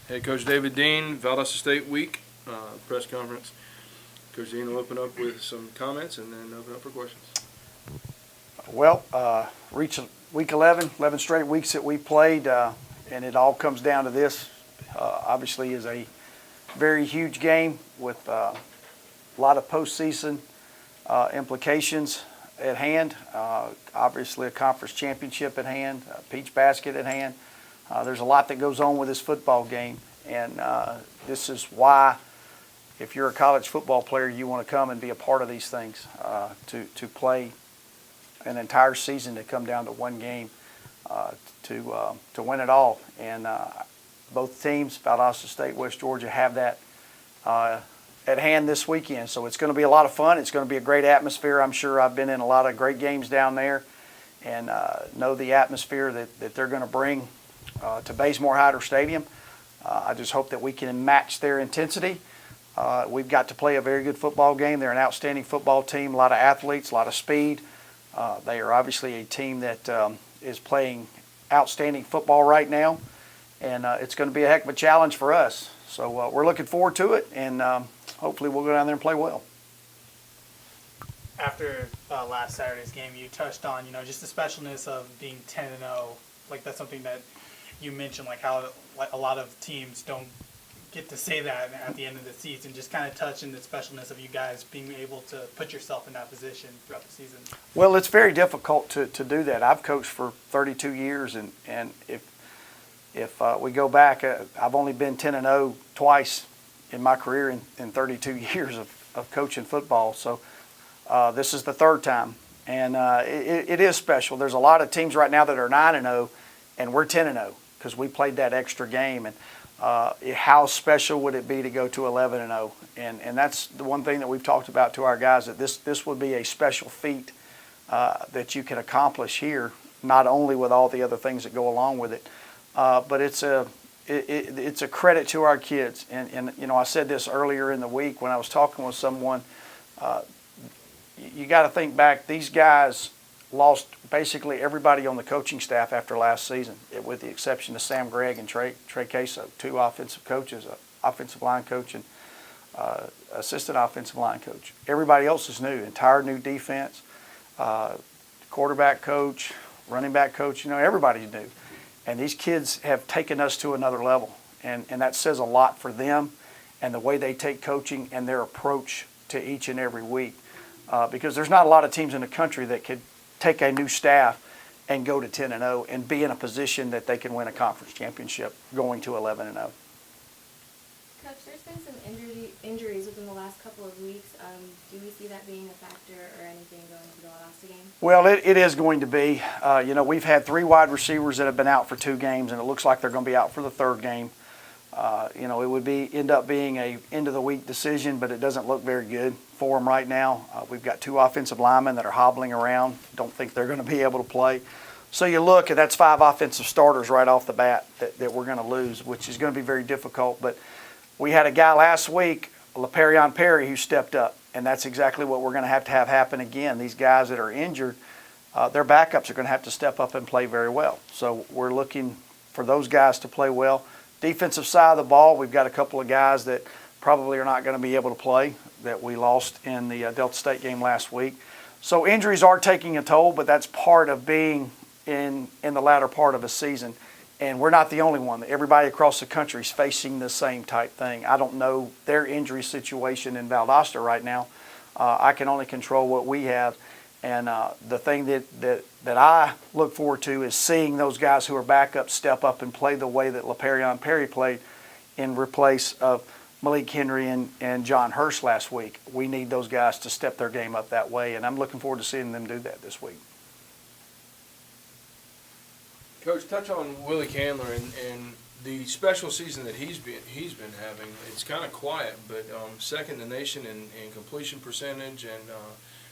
Head Coach David Dean, Valdosta State Week press conference. Coach Dean will open up with some comments and then open up for questions. Well, reach week 11 straight weeks that we played, and it all comes down to this. Obviously, is a very huge game with a lot of postseason implications at hand. Obviously, a conference championship at hand, a peach basket at hand. There's a lot that goes on with this football game, and this is why, if you're a college football player, you want to come and be a part of these things, to play an entire season to come down to one game to win it all. And both teams, Valdosta State, West Georgia, have that at hand this weekend. So it's going to be a lot of fun. It's going to be a great atmosphere. I'm sure I've been in a lot of great games down there and know the atmosphere that they're going to bring to Bazemore Hyder Stadium. I just hope that we can match their intensity. We've got to play a very good football game. They're an outstanding football team, a lot of athletes, a lot of speed. They are obviously a team that is playing outstanding football right now, and it's going to be a heck of a challenge for us. So we're looking forward to it, and hopefully we'll go down there and play well. After last Saturday's game, you touched on, just the specialness of being 10-0. Like, that's something that you mentioned, like how a lot of teams don't get to say that at the end of the season. Just kind of touching the specialness of you guys being able to put yourself in that position throughout the season. Well, it's very difficult to do that. I've coached for 32 years, and if we go back, I've only been 10-0 twice in my career in 32 years of coaching football. So this is the third time, and it is special. There's a lot of teams right now that are 9-0, and we're 10-0 because we played that extra game. And how special would it be to go to 11-0? And that's the one thing that we've talked about to our guys, that this would be a special feat that you can accomplish here, not only with all the other things that go along with it, but it's a credit to our kids. And I said this earlier in the week when I was talking with someone. You got to think back. These guys lost basically everybody on the coaching staff after last season, with the exception of Sam Gregg and Trey Queso, two offensive coaches, an offensive line coach and assistant offensive line coach. Everybody else is new, entire new defense, quarterback coach, running back coach, everybody's new. And these kids have taken us to another level, and that says a lot for them and the way they take coaching and their approach to each and every week. Because there's not a lot of teams in the country that could take a new staff and go to 10-0 and be in a position that they can win a conference championship going to 11-0. Coach, there's been some injuries within the last couple of weeks. Do we see that being a factor or anything going to the Valdosta game? Well, it is going to be. We've had 3 wide receivers that have been out for 2 games, and it looks like they're going to be out for the 3rd game. It would end up being a end of the week decision, but it doesn't look very good for them right now. We've got 2 offensive linemen that are hobbling around. Don't think they're going to be able to play. So you look, and that's 5 offensive starters right off the bat that we're going to lose, which is going to be very difficult. But we had a guy last week, LaPerion Perry, who stepped up, and that's exactly what we're going to have happen again. These guys that are injured, their backups are going to have to step up and play very well. So we're looking for those guys to play well. Defensive side of the ball, we've got a couple of guys that probably are not going to be able to play that we lost in the Delta State game last week. So injuries are taking a toll, but that's part of being in the latter part of a season. And we're not the only one. Everybody across the country is facing the same type thing. I don't know their injury situation in Valdosta right now. I can only control what we have. And the thing that I look forward to is seeing those guys who are backup step up and play the way that LaPerion Perry played in replace of Malik Henry and John Hurst last week. We need those guys to step their game up that way, and I'm looking forward to seeing them do that this week. Coach, touch on Willie Candler and the special season that he's been having. It's kind of quiet, but second in the nation in completion percentage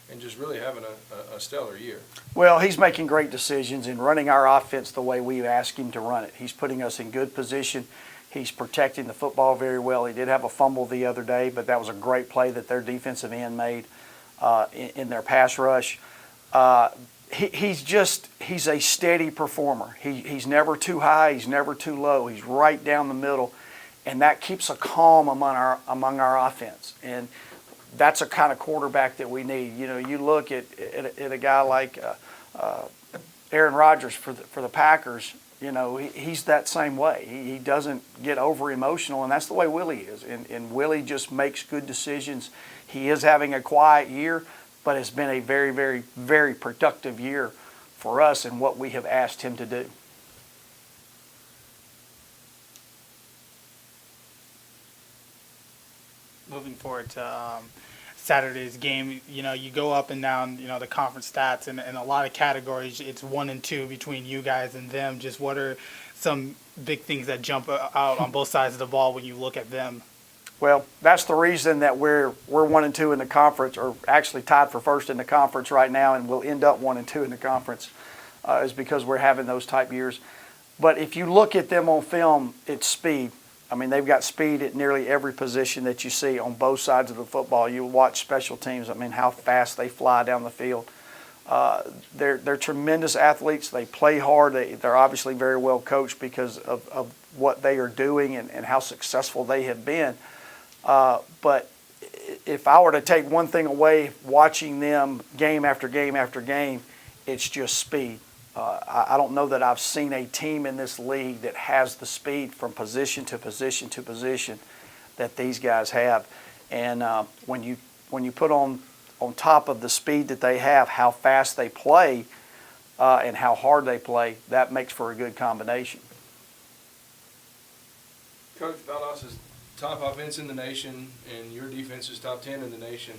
and just really having a stellar year. Well, he's making great decisions and running our offense the way we asked him to run it. He's putting us in good position. He's protecting the football very well. He did have a fumble the other day, but that was a great play that their defensive end made in their pass rush. He's a steady performer. He's never too high. He's never too low. He's right down the middle. and that keeps a calm among our offense. And that's a kind of quarterback that we need. You know, you look at a guy like Aaron Rodgers for the Packers. You know, he's that same way. He doesn't get over emotional, and that's the way Willie is. And Willie just makes good decisions. He is having a quiet year, but it's been a very, very, very productive year for us and what we have asked him to do. Moving forward to Saturday's game, you know, you go up and down, you know, the conference stats and a lot of categories. It's 1 and 2 between you guys and them. Just what are some big things that jump out on both sides of the ball when you look at them? Well, that's the reason that we're 1 and 2 in the conference, or actually tied for first in the conference right now, and we'll end up 1 and 2 in the conference, is because we're having those type years. But if you look at them on film, it's speed. I mean, they've got speed at nearly every position that you see on both sides of the football. You watch special teams. I mean, how fast they fly down the field. They're tremendous athletes. They play hard. They're obviously very well coached because of what they are doing and how successful they have been. But if I were to take one thing away watching them game after game after game, it's just speed. I don't know that I've seen a team in this league that has the speed from position to position to position that these guys have. And when you put on top of the speed that they have, how fast they play and how hard they play, that makes for a good combination. Coach, Valdosta is top offense in the nation, and your defense is top 10 in the nation.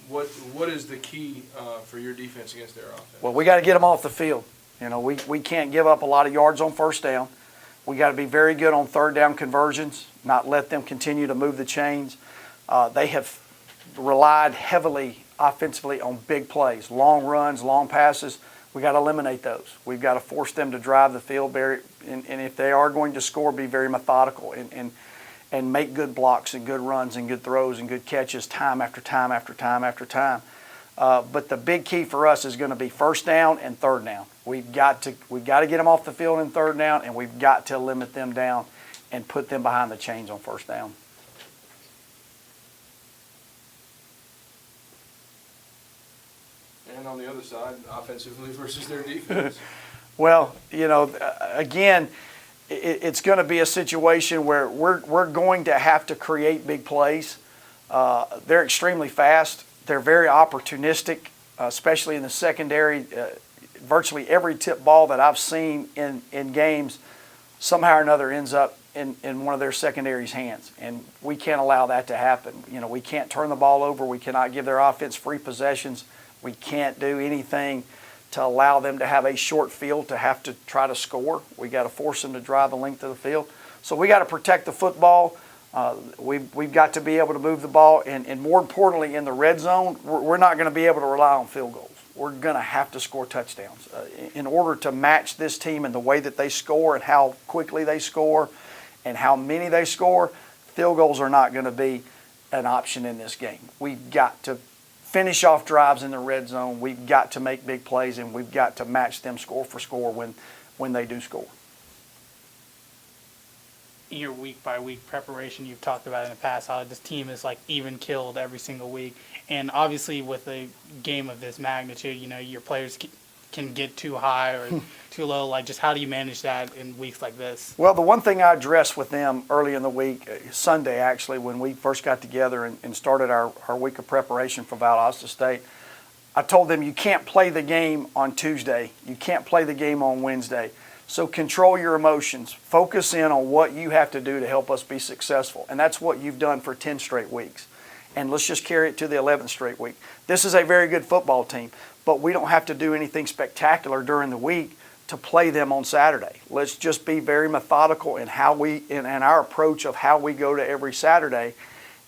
What is the key for your defense against their offense? Well, we got to get them off the field. You know, we can't give up a lot of yards on first down. We got to be very good on third down conversions, not let them continue to move the chains. They have relied heavily offensively on big plays, long runs, long passes. We got to eliminate those. We've got to force them to drive the field, and if they are going to score, be very methodical and make good blocks and good runs and good throws and good catches time after time after time after time. But the big key for us is going to be first down and third down. We've got to get them off the field in third down, and we've got to limit them down and put them behind the chains on first down. And on the other side, offensively versus their defense. Well, you know, again, it's going to be a situation where we're going to have to create big plays. They're extremely fast. They're very opportunistic, especially in the secondary. Virtually every tip ball that I've seen in games somehow or another ends up in one of their secondary's hands, and we can't allow that to happen. You know, we can't turn the ball over. We cannot give their offense free possessions. We can't do anything to allow them to have a short field to have to try to score. We got to force them to drive the length of the field. So we got to protect the football. We've got to be able to move the ball, and more importantly, in the red zone, we're not going to be able to rely on field goals. We're going to have to score touchdowns. In order to match this team in the way that they score and how quickly they score and how many they score, field goals are not going to be an option in this game. We've got to finish off drives in the red zone. We've got to make big plays, and we've got to match them score for score when they do score. In your week-by-week preparation, you've talked about in the past how this team is like even killed every single week. And obviously with a game of this magnitude, you know, your players can get too high or too low. Like, just how do you manage that in weeks like this? Well, the one thing I addressed with them early in the week, Sunday actually, when we first got together and started our week of preparation for Valdosta State, I told them you can't play the game on Tuesday. You can't play the game on Wednesday. So control your emotions. Focus in on what you have to do to help us be successful. And that's what you've done for 10 straight weeks. And let's just carry it to the 11th straight week. This is a very good football team, but we don't have to do anything spectacular during the week to play them on Saturday. Let's just be very methodical in our approach of how we go to every Saturday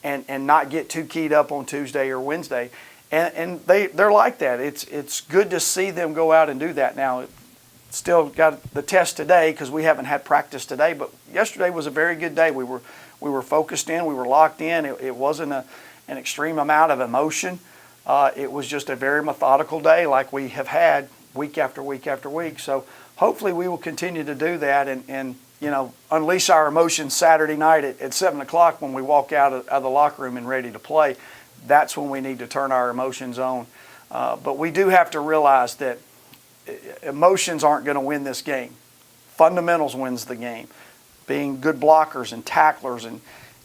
and not get too keyed up on Tuesday or Wednesday. And they're like that. It's good to see them go out and do that. Now, still got the test today because we haven't had practice today, but yesterday was a very good day. We were focused in, we were locked in. It wasn't an extreme amount of emotion. It was just a very methodical day like we have had week after week after week. So hopefully we will continue to do that and unleash our emotions Saturday night at 7 o'clock when we walk out of the locker room and ready to play. That's when we need to turn our emotions on. But we do have to realize that emotions aren't going to win this game. Fundamentals wins the game. Being good blockers and tacklers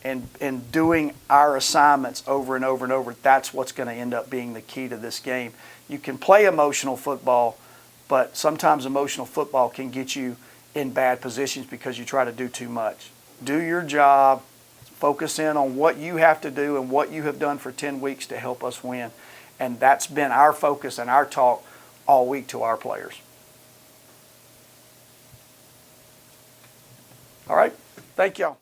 and doing our assignments over and over and over, that's what's going to end up being the key to this game. You can play emotional football, but sometimes emotional football can get you in bad positions because you try to do too much. Do your job. Focus in on what you have to do and what you have done for 10 weeks to help us win. And that's been our focus and our talk all week to our players. All right. Thank y'all.